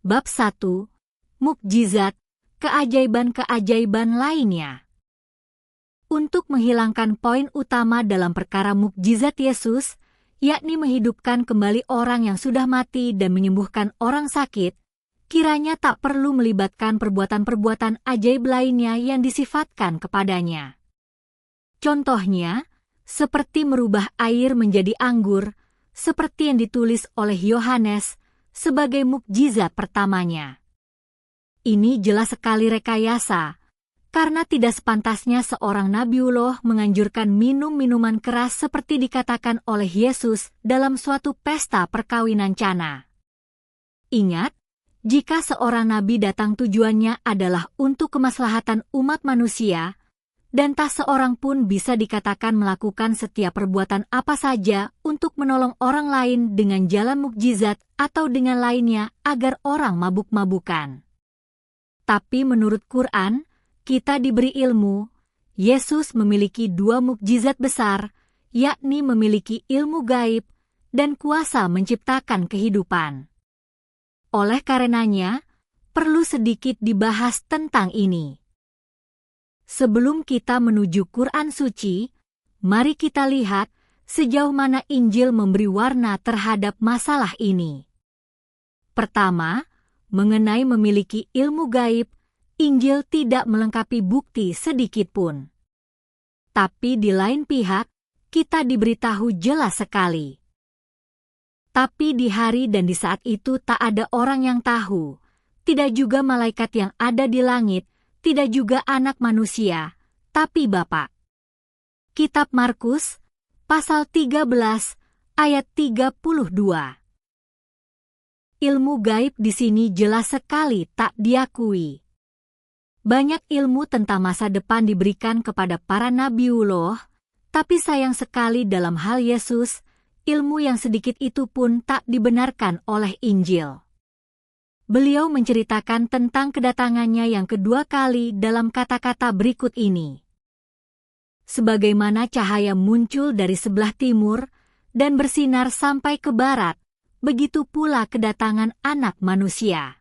Bab 1. Mukjizat, keajaiban-keajaiban lainnya. Untuk menghilangkan poin utama dalam perkara mukjizat Yesus, yakni menghidupkan kembali orang yang sudah mati dan menyembuhkan orang sakit, kiranya tak perlu melibatkan perbuatan-perbuatan ajaib lainnya yang disifatkan kepadanya. Contohnya, seperti merubah air menjadi anggur, seperti yang ditulis oleh Yohanes sebagai mukjizat pertamanya. Ini jelas sekali rekayasa, karena tidak sepantasnya seorang Nabiullah menganjurkan minum minuman keras seperti dikatakan oleh Yesus dalam suatu pesta perkawinan cana. Ingat, jika seorang nabi datang tujuannya adalah untuk kemaslahatan umat manusia, dan tak seorang pun bisa dikatakan melakukan setiap perbuatan apa saja untuk menolong orang lain dengan jalan mukjizat atau dengan lainnya agar orang mabuk-mabukan. Tapi menurut Quran, kita diberi ilmu. Yesus memiliki 2 mukjizat besar, yakni memiliki ilmu gaib dan kuasa menciptakan kehidupan. Oleh karenanya, perlu sedikit dibahas tentang ini. Sebelum kita menuju Quran suci, mari kita lihat sejauh mana Injil memberi warna terhadap masalah ini. Pertama, mengenai memiliki ilmu gaib, Injil tidak melengkapi bukti sedikit pun. Tapi di lain pihak, kita diberitahu jelas sekali. Tapi di hari dan di saat itu tak ada orang yang tahu, tidak juga malaikat yang ada di langit, tidak juga anak manusia, tapi Bapa. Kitab Markus, pasal 13, ayat 32. Ilmu gaib di sini jelas sekali tak diakui. Banyak ilmu tentang masa depan diberikan kepada para nabiullah, tapi sayang sekali dalam hal Yesus, ilmu yang sedikit itu pun tak dibenarkan oleh Injil. Beliau menceritakan tentang kedatangannya yang kedua kali dalam kata-kata berikut ini. Sebagaimana cahaya muncul dari sebelah timur dan bersinar sampai ke barat, begitu pula kedatangan Anak Manusia.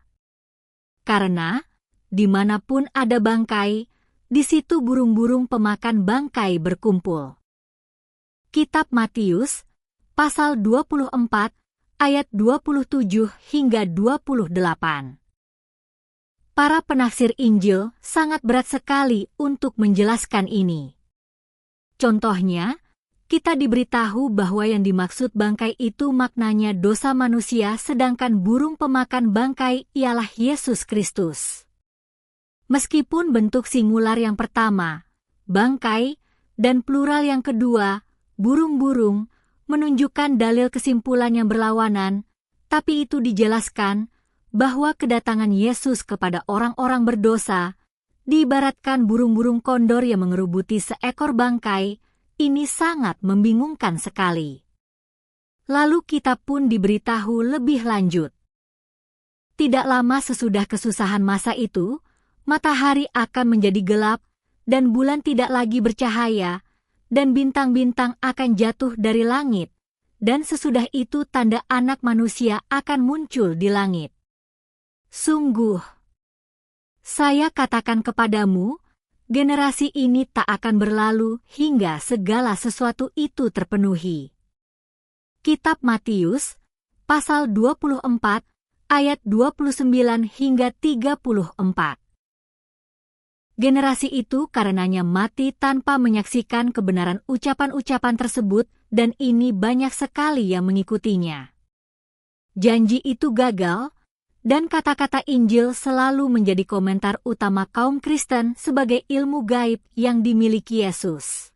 Karena, dimanapun ada bangkai, di situ burung-burung pemakan bangkai berkumpul. Kitab Matius, pasal 24, ayat 27 hingga 28. Para penafsir Injil sangat berat sekali untuk menjelaskan ini. Contohnya, kita diberitahu bahwa yang dimaksud bangkai itu maknanya dosa manusia, sedangkan burung pemakan bangkai ialah Yesus Kristus. Meskipun bentuk singular yang pertama, bangkai, dan plural yang kedua, burung-burung, menunjukkan dalil kesimpulan yang berlawanan, tapi itu dijelaskan bahwa kedatangan Yesus kepada orang-orang berdosa, diibaratkan burung-burung kondor yang mengerubuti seekor bangkai, ini sangat membingungkan sekali. Lalu kita pun diberitahu lebih lanjut. Tidak lama sesudah kesusahan masa itu, matahari akan menjadi gelap, dan bulan tidak lagi bercahaya, dan bintang-bintang akan jatuh dari langit, dan sesudah itu tanda Anak Manusia akan muncul di langit. Sungguh, saya katakan kepadamu, generasi ini tak akan berlalu hingga segala sesuatu itu terpenuhi. Kitab Matius, pasal 24, ayat 29 hingga 34. Generasi itu karenanya mati tanpa menyaksikan kebenaran ucapan-ucapan tersebut, dan ini banyak sekali yang mengikutinya. Janji itu gagal, dan kata-kata Injil selalu menjadi komentar utama kaum Kristen sebagai ilmu gaib yang dimiliki Yesus.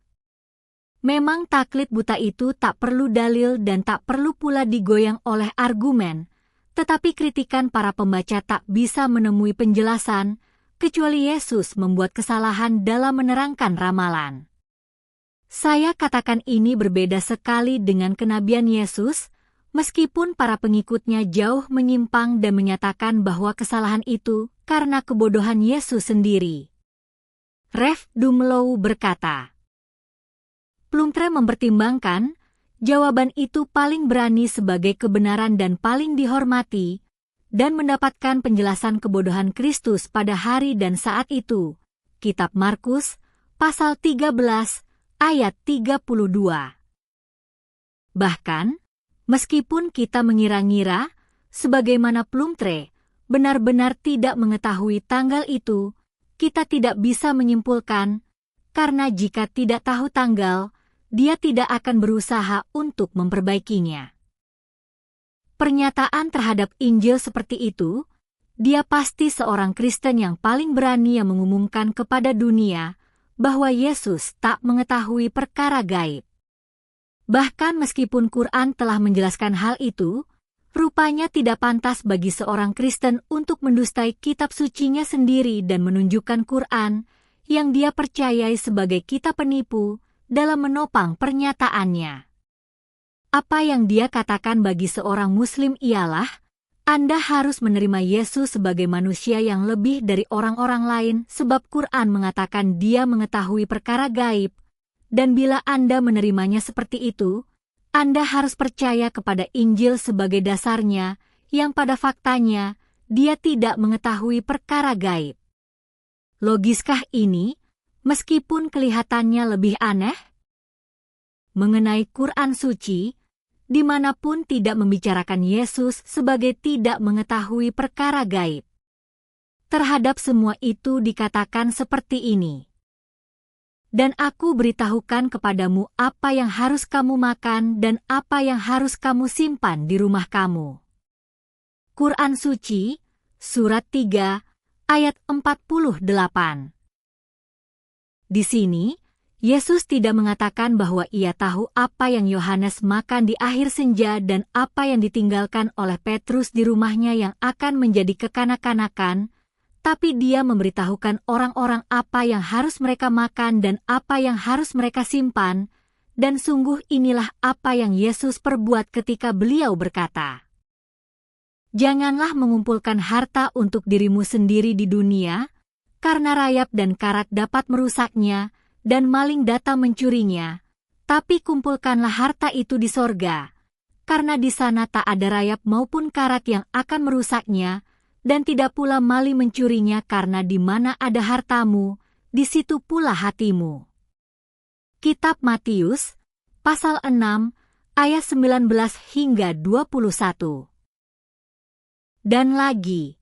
Memang taklid buta itu tak perlu dalil dan tak perlu pula digoyang oleh argumen, tetapi kritikan para pembaca tak bisa menemui penjelasan, kecuali Yesus membuat kesalahan dalam menerangkan ramalan. Saya katakan ini berbeda sekali dengan kenabian Yesus, meskipun para pengikutnya jauh menyimpang dan menyatakan bahwa kesalahan itu karena kebodohan Yesus sendiri. Rev Dumlow berkata, Plumtree mempertimbangkan, jawaban itu paling berani sebagai kebenaran dan paling dihormati, dan mendapatkan penjelasan kebodohan Kristus pada hari dan saat itu. Kitab Markus, pasal 13, ayat 32. Bahkan, meskipun kita mengira-ngira, sebagaimana Plumtree, benar-benar tidak mengetahui tanggal itu, kita tidak bisa menyimpulkan, karena jika tidak tahu tanggal, dia tidak akan berusaha untuk memperbaikinya. Pernyataan terhadap Injil seperti itu, dia pasti seorang Kristen yang paling berani yang mengumumkan kepada dunia bahwa Yesus tak mengetahui perkara gaib. Bahkan meskipun Quran telah menjelaskan hal itu, rupanya tidak pantas bagi seorang Kristen untuk mendustai kitab sucinya sendiri dan menunjukkan Quran yang dia percayai sebagai kitab penipu dalam menopang pernyataannya. Apa yang dia katakan bagi seorang Muslim ialah, Anda harus menerima Yesus sebagai manusia yang lebih dari orang-orang lain sebab Quran mengatakan dia mengetahui perkara gaib, dan bila Anda menerimanya seperti itu, Anda harus percaya kepada Injil sebagai dasarnya, yang pada faktanya, dia tidak mengetahui perkara gaib. Logiskah ini, meskipun kelihatannya lebih aneh? Mengenai Quran suci, dimanapun tidak membicarakan Yesus sebagai tidak mengetahui perkara gaib. Terhadap semua itu dikatakan seperti ini. Dan aku beritahukan kepadamu apa yang harus kamu makan dan apa yang harus kamu simpan di rumah kamu. Quran Suci, Surat 3, ayat 48. Di sini, Yesus tidak mengatakan bahwa ia tahu apa yang Yohanes makan di akhir senja dan apa yang ditinggalkan oleh Petrus di rumahnya yang akan menjadi kekanak-kanakan, tapi dia memberitahukan orang-orang apa yang harus mereka makan dan apa yang harus mereka simpan, dan sungguh inilah apa yang Yesus perbuat ketika beliau berkata, "Janganlah mengumpulkan harta untuk dirimu sendiri di dunia, karena rayap dan karat dapat merusaknya, dan maling datang mencurinya, tapi kumpulkanlah harta itu di sorga, karena di sana tak ada rayap maupun karat yang akan merusaknya, dan tidak pula maling mencurinya karena di mana ada hartamu, di situ pula hatimu." Kitab Matius, pasal 6, ayat 19 hingga 21. Dan lagi,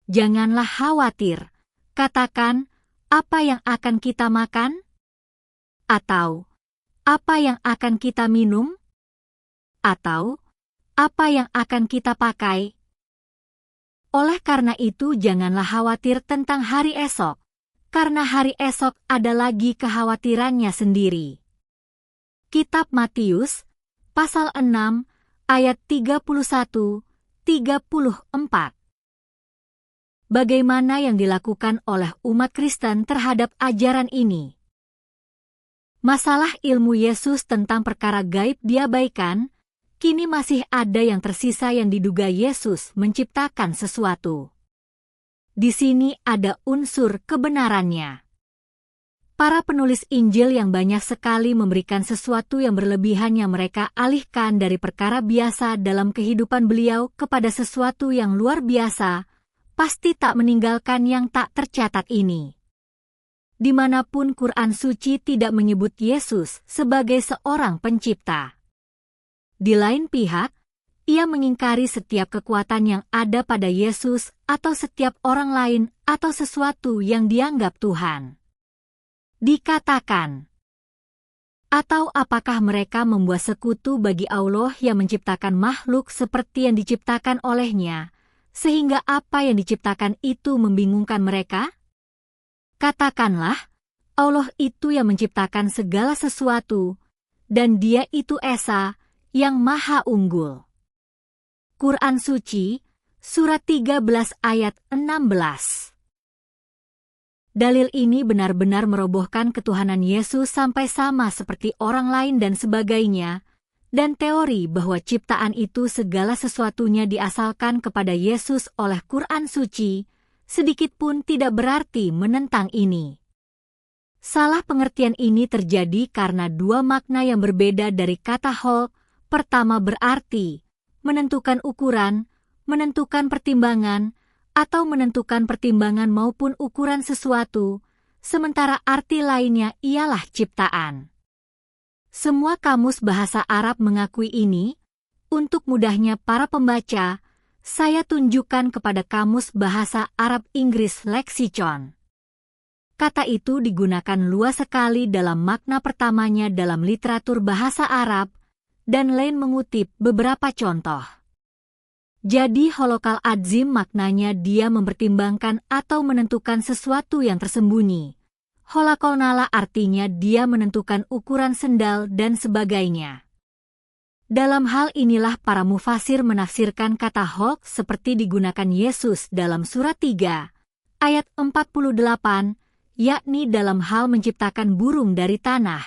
janganlah khawatir, katakan, apa yang akan kita makan? Atau, apa yang akan kita minum? Atau, apa yang akan kita pakai? Oleh karena itu janganlah khawatir tentang hari esok, karena hari esok ada lagi kekhawatirannya sendiri. Kitab Matius, pasal 6, ayat 31-34. Bagaimana yang dilakukan oleh umat Kristen terhadap ajaran ini? Masalah ilmu Yesus tentang perkara gaib diabaikan, kini masih ada yang tersisa yang diduga Yesus menciptakan sesuatu. Di sini ada unsur kebenarannya. Para penulis Injil yang banyak sekali memberikan sesuatu yang berlebihan yang mereka alihkan dari perkara biasa dalam kehidupan beliau kepada sesuatu yang luar biasa, pasti tak meninggalkan yang tak tercatat ini. Dimanapun Quran Suci tidak menyebut Yesus sebagai seorang pencipta. Di lain pihak, ia mengingkari setiap kekuatan yang ada pada Yesus atau setiap orang lain atau sesuatu yang dianggap Tuhan. Dikatakan, atau apakah mereka membuat sekutu bagi Allah yang menciptakan makhluk seperti yang diciptakan olehnya, sehingga apa yang diciptakan itu membingungkan mereka? Katakanlah, Allah itu yang menciptakan segala sesuatu, dan Dia itu Esa, yang maha unggul. Quran Suci, Surat 13 ayat 16. Dalil ini benar-benar merobohkan ketuhanan Yesus sampai sama seperti orang lain dan sebagainya, dan teori bahwa ciptaan itu segala sesuatunya diasalkan kepada Yesus oleh Quran Suci, sedikit pun tidak berarti menentang ini. Salah pengertian ini terjadi karena dua makna yang berbeda dari kata whole. Pertama berarti menentukan ukuran, menentukan pertimbangan, atau menentukan pertimbangan maupun ukuran sesuatu, sementara arti lainnya ialah ciptaan. Semua kamus bahasa Arab mengakui ini. Untuk mudahnya para pembaca, saya tunjukkan kepada kamus bahasa Arab Inggris Lexicon. Kata itu digunakan luas sekali dalam makna pertamanya dalam literatur bahasa Arab, dan Lane mengutip beberapa contoh. Jadi holokal adzim maknanya dia mempertimbangkan atau menentukan sesuatu yang tersembunyi. Holakolnala artinya dia menentukan ukuran sendal dan sebagainya. Dalam hal inilah para mufasir menafsirkan kata holk seperti digunakan Yesus dalam surat 3, ayat 48, yakni dalam hal menciptakan burung dari tanah.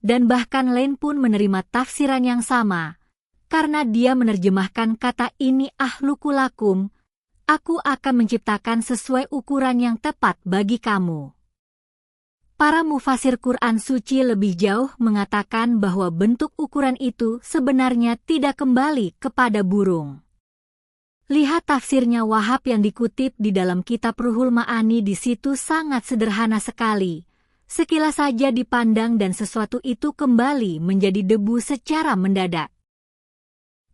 Dan bahkan Lane pun menerima tafsiran yang sama, karena dia menerjemahkan kata ini ahlukulakum, aku akan menciptakan sesuai ukuran yang tepat bagi kamu. Para mufasir Quran suci lebih jauh mengatakan bahwa bentuk ukuran itu sebenarnya tidak kembali kepada burung. Lihat tafsirnya Wahab yang dikutip di dalam kitab Ruhul Ma'ani. Di situ sangat sederhana sekali. Sekilas saja dipandang dan sesuatu itu kembali menjadi debu secara mendadak.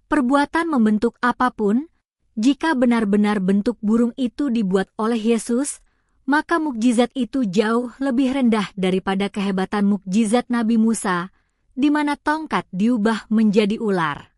Perbuatan membentuk apapun, jika benar-benar bentuk burung itu dibuat oleh Yesus, maka mukjizat itu jauh lebih rendah daripada kehebatan mukjizat Nabi Musa, di mana tongkat diubah menjadi ular.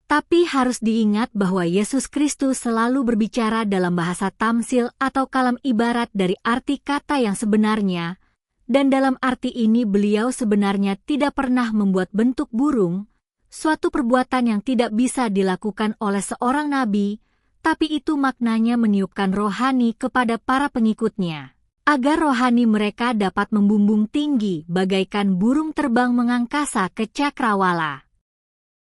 Tapi harus diingat bahwa Yesus Kristus selalu berbicara dalam bahasa tamsil atau kalam ibarat dari arti kata yang sebenarnya, dan dalam arti ini beliau sebenarnya tidak pernah membuat bentuk burung, suatu perbuatan yang tidak bisa dilakukan oleh seorang nabi, tapi itu maknanya meniupkan rohani kepada para pengikutnya, agar rohani mereka dapat membumbung tinggi bagaikan burung terbang mengangkasa ke cakrawala.